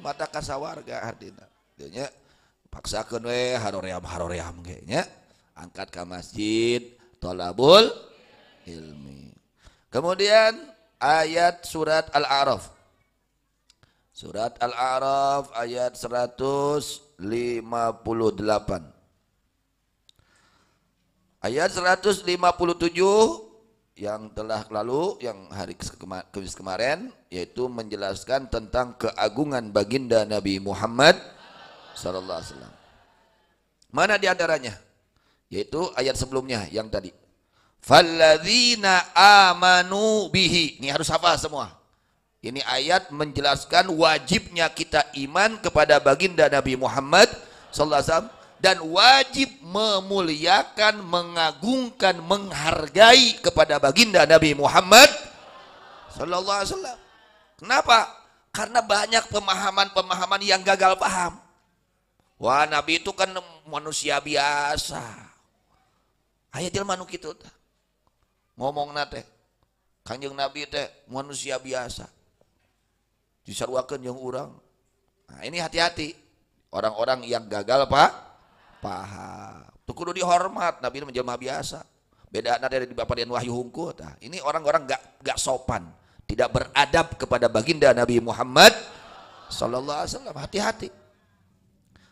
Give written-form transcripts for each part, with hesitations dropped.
mata kasawarga artinya. Nya paksakeun we haroream ge nya. Angkat ke masjid thalabul ilmi. Kemudian ayat surat Al-A'raf. Surat Al-A'raf ayat 158. Ayat 157 yang telah lalu, yang hari Kamis kemarin, yaitu menjelaskan tentang keagungan baginda Nabi Muhammad sallallahu alaihi wasallam. Mana di antaranya? Yaitu ayat sebelumnya yang tadi. Falladzina amanu bihi. Ini harus hafal semua. Ini ayat menjelaskan wajibnya kita iman kepada baginda Nabi Muhammad sallallahu alaihi wasallam dan wajib memuliakan, mengagungkan, menghargai kepada baginda Nabi Muhammad sallallahu alaihi wasallam. Kenapa? Karena banyak pemahaman-pemahaman yang gagal paham. Wah, Nabi itu kan manusia biasa. Aya jelema nu kitu teh. Ngomongna teh Kanjeng Nabi teh manusia biasa. Disarwakeun jeung urang. Nah, ini hati-hati. Orang-orang yang gagal paham. Tuh kudu dihormat, Nabi itu menjelma biasa. Bedana dari Bapak dan Wahyu Hungku tah. Ini orang-orang gak sopan, tidak beradab kepada baginda Nabi Muhammad sallallahu alaihi wasallam. Hati-hati.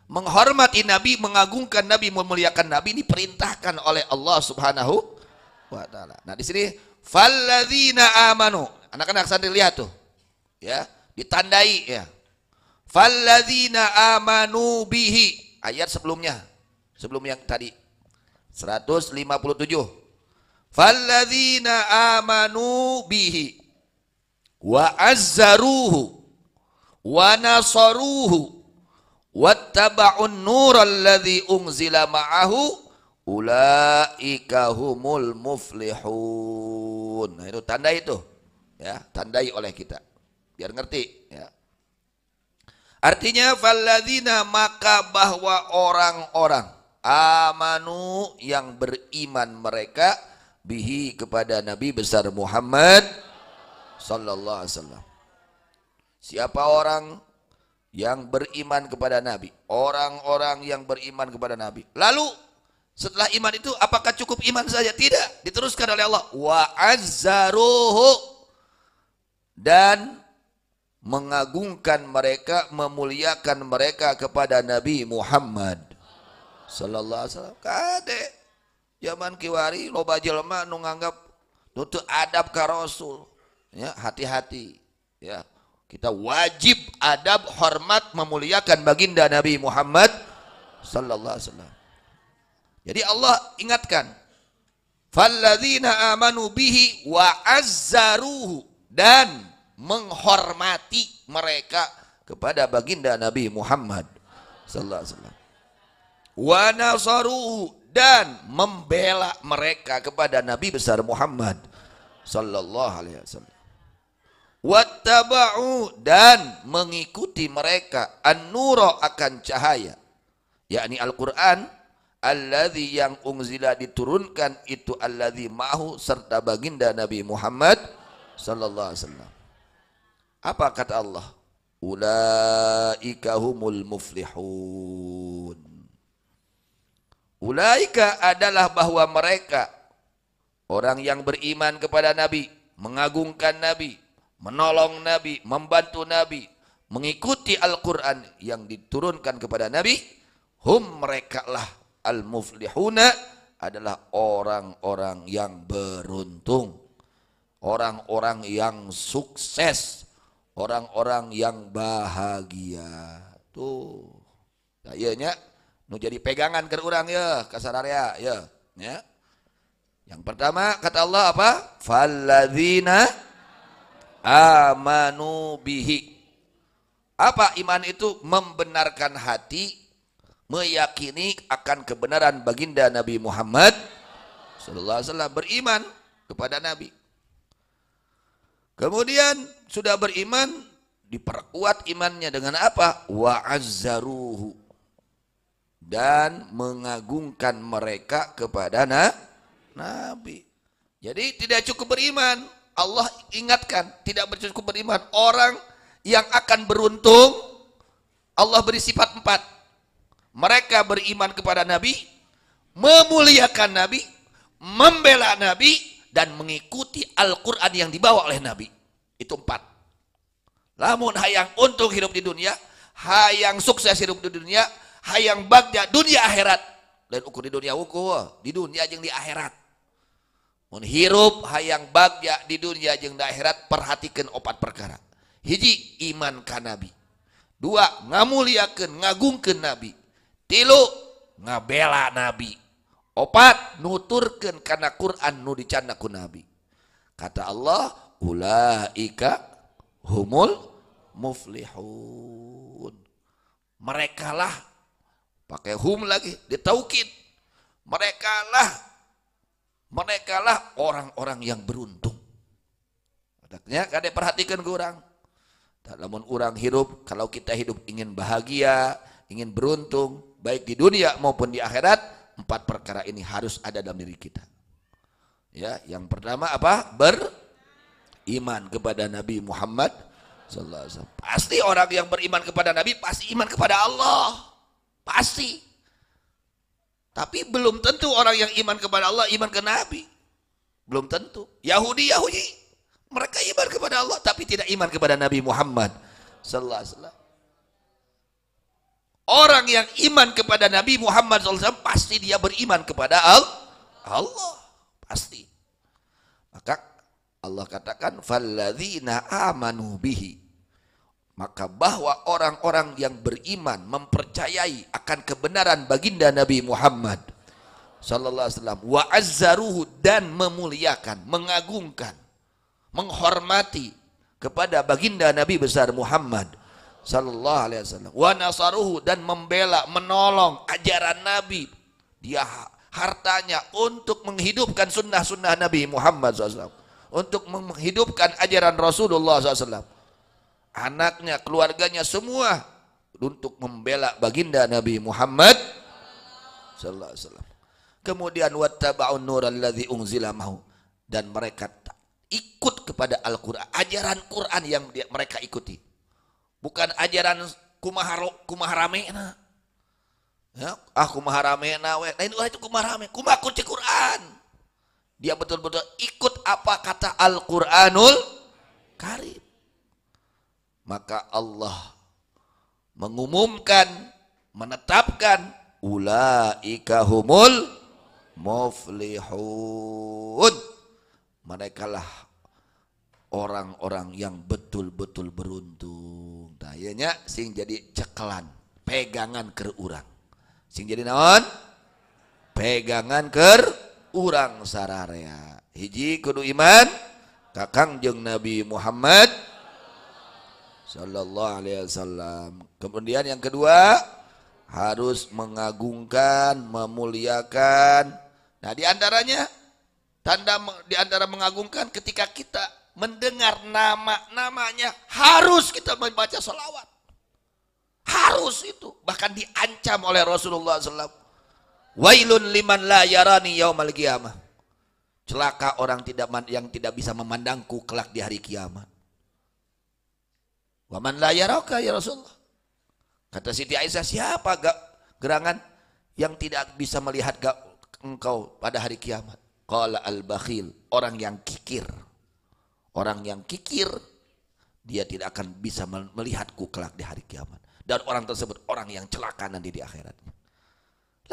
Menghormati Nabi, mengagungkan Nabi, memuliakan Nabi ini perintahkan oleh Allah Subhanahu wa taala. Nah, di sini falladzina amanu. Anak-anak santri lihat tuh. Ya, ditandai ya. Falladzina amanu bihi. Ayat sebelumnya. Sebelum yang tadi. 157. Falladzina amanu bihi wa azzaruhu wa nasaruhu wattaba'un nural ladzi unzila ma'ahu ulaika humul muflihun. Nah, itu tandai itu ya, tandai oleh kita biar ngerti ya. Artinya falladzina, maka bahwa orang-orang amanu yang beriman mereka bihi kepada Nabi besar Muhammad sallallahu alaihi wasallam. Siapa orang yang beriman kepada Nabi? Orang-orang yang beriman kepada Nabi. Lalu setelah iman itu apakah cukup iman saja? Tidak. Diteruskan oleh Allah. Wa azzaruhu, dan mengagungkan mereka, memuliakan mereka kepada Nabi Muhammad sallallahu alaihi wasallam. Kade zaman kiwari loba jelema nu nganggap nutu adab ka Rasul. Ya, hati-hati ya. Kita wajib adab, hormat, memuliakan baginda Nabi Muhammad sallallahu alaihi wasallam. Jadi Allah ingatkan, falladzina amanu bihi wa azzaruhu, dan menghormati mereka kepada baginda Nabi Muhammad sallallahu alaihi wasallam. Wa nasaruhu, dan membela mereka kepada Nabi besar Muhammad sallallahu alaihi wasallam. Wattaba'u, dan mengikuti mereka an-nura, akan cahaya, yakni Al-Quran, alladzi yang unzila, diturunkan itu, alladzi ma'hu, serta baginda Nabi Muhammad sallallahu alaihi wasallam. Apa kata Allah? Ulaika humul muflihun. Ulaika adalah bahwa mereka orang yang beriman kepada Nabi, mengagungkan Nabi, menolong Nabi, membantu Nabi, mengikuti Al-Quran yang diturunkan kepada Nabi, hum, mereka lah al-muflihuna, adalah orang-orang yang beruntung, orang-orang yang sukses, orang-orang yang bahagia. Tuh, kayaknya nu jadi pegangan ke urang ya, kasararea ya. Yang pertama kata Allah apa? Falladzina amanu bihi. Apa iman itu? Membenarkan hati, meyakini akan kebenaran baginda Nabi Muhammad sallallahu alaihi wasallam, beriman kepada Nabi. Kemudian sudah beriman, diperkuat imannya dengan apa? Wa azzaruhu, dan mengagungkan mereka kepada Nabi. Jadi tidak cukup beriman. Allah ingatkan, tidak cukup beriman. Orang yang akan beruntung, Allah beri sifat 4. Mereka beriman kepada Nabi, memuliakan Nabi, membela Nabi, dan mengikuti Al-Quran yang dibawa oleh Nabi. Itu 4. Lamun hayang untung hidup di dunia, hayang sukses hidup di dunia, hayang bagja dunia akhirat. Lain ukur di dunia ukur, di dunia jeung di akhirat. Mun hirup hayang bagja di dunia jeung di akhirat, perhatikan 4 perkara. Hiji, iman ka Nabi. 2, ngamuliakeun, ngagungkeun Nabi. 3, ngabela Nabi. 4, nuturkeun kana Quran nu dicanna ku Nabi. Kata Allah, ulaika humul muflihun. Mereka lah, pakai hum lagi, ditaukid. Mereka lah orang-orang yang beruntung. Adaknya kade perhatikan ke orang. Lamun orang hidup, kalau kita hidup ingin bahagia, ingin beruntung, baik di dunia maupun di akhirat, 4 perkara ini harus ada dalam diri kita. Ya, yang pertama apa? Beriman kepada Nabi Muhammad sallallahu alaihi wasallam. Pasti orang yang beriman kepada Nabi pasti iman kepada Allah. Pasti. Tapi belum tentu orang yang iman kepada Allah iman ke Nabi. Belum tentu. Yahudi mereka iman kepada Allah tapi tidak iman kepada Nabi Muhammad sallallahu alaihi wasallam. Orang yang iman kepada Nabi Muhammad sallallahu alaihi wasallam pasti dia beriman kepada Allah. Pasti. Maka Allah katakan falladzina amanu bihi. Maka bahwa orang-orang yang beriman mempercayai akan kebenaran baginda Nabi Muhammad sallallahu alaihi wasallam, wa azzaruhu, dan memuliakan, mengagungkan, menghormati kepada baginda Nabi besar Muhammad sallallahu alaihi wasallam, wa nasaruhu, dan membela, menolong ajaran Nabi, dia hartanya untuk menghidupkan sunnah-sunnah Nabi Muhammad SAW, untuk menghidupkan ajaran Rasulullah SAW, anaknya, keluarganya, semua untuk membela baginda Nabi Muhammad sallallahu alaihi wasallam. Kemudian wattaba'un nural ladzi unzila mahu, dan mereka ikut kepada Al-Qur'an, ajaran Quran yang mereka ikuti. Bukan ajaran kumaharamena. Ya, kumaharamena we. Lain itu kumaharame, kumaha kunci Quran. Dia betul-betul ikut apa kata Al-Qur'anul Karim. Maka Allah mengumumkan, menetapkan ulaika humul muflihun. Mereka lah orang-orang yang betul-betul beruntung. Tayanya sing jadi cekelan, pegangan keur urang. Sing jadi naon? Pegangan keur urang sararea. Hiji kudu iman ka Kangjeng Nabi Muhammad sallallahu alaihi wasallam. Kemudian yang kedua harus mengagungkan, memuliakan. Nah, di antaranya tanda di antara mengagungkan ketika kita mendengar namanya harus kita membaca sholawat. Harus itu. Bahkan diancam oleh Rasulullah SAW. Wailun liman la yarani yaumal qiyamah. Celaka orang yang tidak bisa memandangku kelak di hari kiamat. Wa man la yaraka ya Rasulullah. Kata Siti Aisyah, siapa gerangan yang tidak bisa melihat engkau pada hari kiamat? Qala al-bakhil, orang yang kikir. Orang yang kikir, dia tidak akan bisa melihatku kelak di hari kiamat. Dan orang tersebut orang yang celaka nanti di akhiratnya.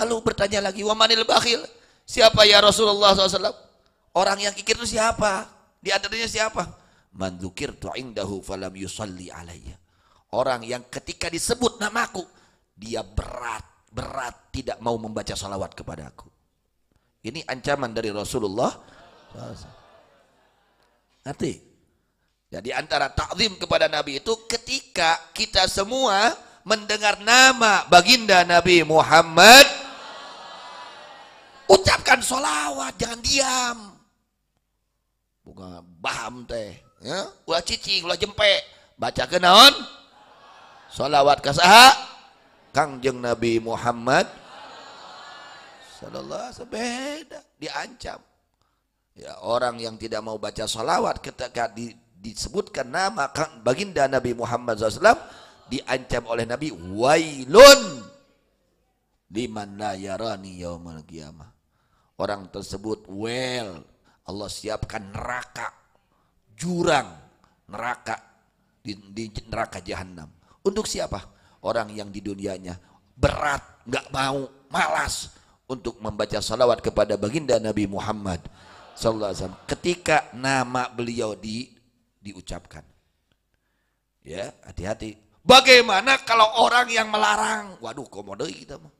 Lalu bertanya lagi, wa manil bakhil? Siapa ya Rasulullah SAW? Orang yang kikir itu siapa? Di antaranya siapa? Man dzukirtu indahu falam yusalli alayya. Orang yang ketika disebut namaku, dia berat tidak mau membaca salawat kepadaku. Ini ancaman dari Rasulullah SAW. Ngerti? Jadi antara takzim kepada Nabi itu ketika kita semua mendengar nama baginda Nabi Muhammad, ucapkan sholawat, jangan diam. Bukan baham teh, ya? Ulah cicing, ulah jempe, baca kenaon? Sholawat kasaha? Kangjeng Nabi Muhammad sallallahu alaihi wasallam, beda, diancam. Ya, orang yang tidak mau baca sholawat ketika disebutkan nama baginda Nabi Muhammad SAW, diancam oleh Nabi, wailun liman la yarani yaumal qiyamah. Orang tersebut Allah siapkan neraka, jurang neraka di neraka jahanam. Untuk siapa? Orang yang di dunianya berat, nggak mau, malas untuk membaca salawat kepada baginda Nabi Muhammad sallallahu alaihi wasallam ketika nama beliau diucapkan. Ya, hati-hati. Bagaimana kalau orang yang melarang? Waduh, komodo kita mah.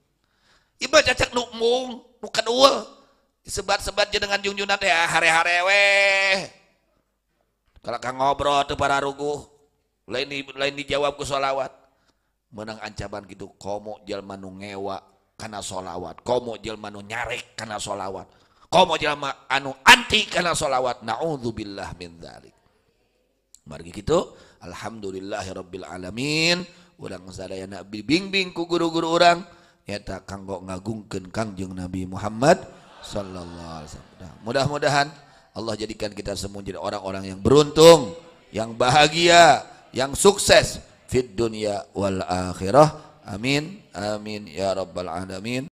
Iba cacak nukmung, nukan uel. Sebat-sebat dengan junjunan ya hare-hare weh. Kalau kang ngobrol tuh para ruguh, lain dijawab ku sholawat. Menang ancaman gitu, komo jalma nu ngewa kana sholawat, komo jalma nu nyarek kana sholawat, komo jalma anu anti kana sholawat. Na'udzubillah min dzalik. Mari gitu, alhamdulillahirabbil alamin. Urang sadaya bimbing ku guru-guru urang eta kanggo ngagungkeun Kangjeng Nabi Muhammad sallallahu alaihi wasallam. Mudah-mudahan Allah jadikan kita semua jadi orang-orang yang beruntung, yang bahagia, yang sukses fid dunya wal akhirah. Amin amin ya rabbal alamin.